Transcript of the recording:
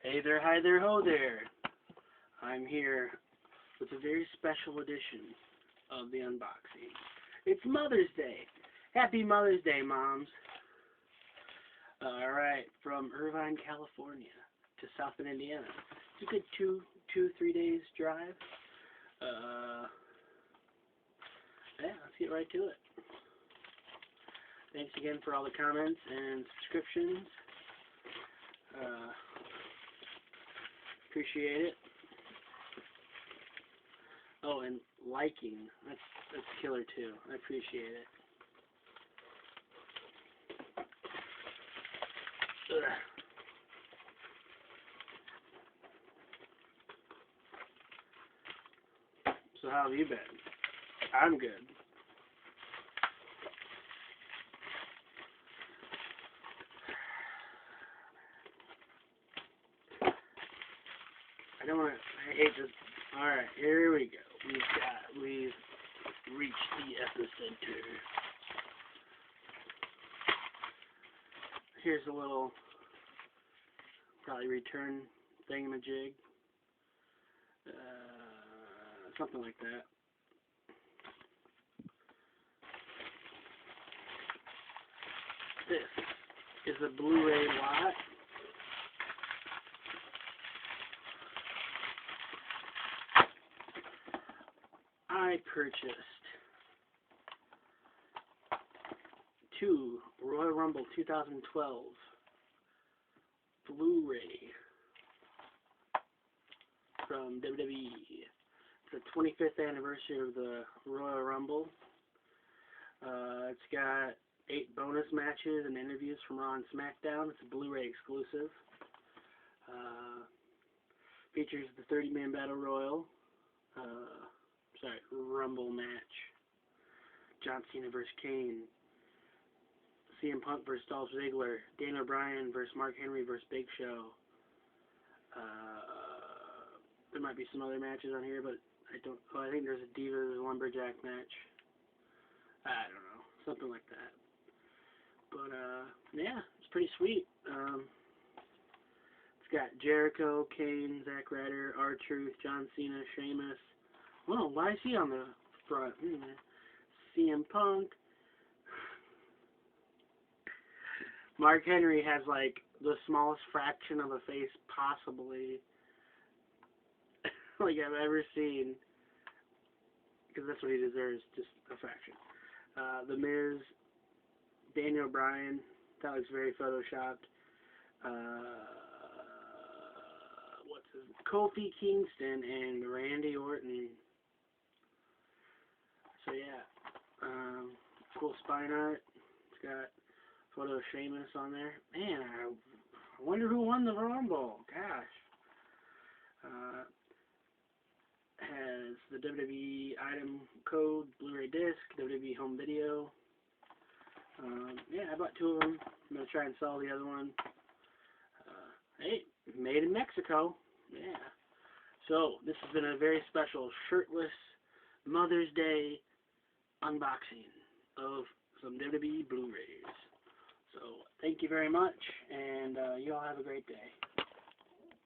Hey there, hi there, ho there. I'm here with a very special edition of the unboxing. It's Mother's Day. Happy Mother's Day, moms. Alright, from Irvine, California to South Bend, Indiana. It's a good 3 days drive. Yeah, let's get right to it. Thanks again for all the comments and subscriptions. Appreciate it. Oh, and liking. That's killer too. I appreciate it. Ugh. So how have you been? I'm good. I hate this. Alright, here we go. We've reached the epicenter. Here's a little, probably return thingamajig. Something like that. This is a Blu-ray lot. I purchased 2 Royal Rumble 2012 Blu-ray from WWE. It's the 25th anniversary of the Royal Rumble. It's got 8 bonus matches and interviews from Raw and SmackDown. It's a Blu-ray exclusive. Features the 30-man Battle Royal. Rumble match. John Cena vs. Kane. CM Punk vs. Dolph Ziggler. Daniel Bryan vs. Mark Henry vs. Big Show. There might be some other matches on here, but I think there's a Divas Lumberjack match. I don't know. Something like that. But, yeah, it's pretty sweet. It's got Jericho, Kane, Zack Ryder, R-Truth, John Cena, Sheamus. Oh, why is he on the front? CM Punk. Mark Henry has, like, the smallest fraction of a face possibly like I've ever seen. Because that's what he deserves, just a fraction. The Miz, Daniel Bryan. That looks very photoshopped. What's his name? Kofi Kingston and Randy Orton. So yeah, cool spine art. It's got a photo of Sheamus on there. Man, I wonder who won the Rumble. Gosh. Has the WWE item code, Blu-ray disc, WWE home video. Yeah, I bought 2 of them. I'm gonna try and sell the other one. Hey, made in Mexico. Yeah. So this has been a very special Shirtless Mother's Day unboxing of some WWE Blu-rays. So thank you very much, and you all have a great day.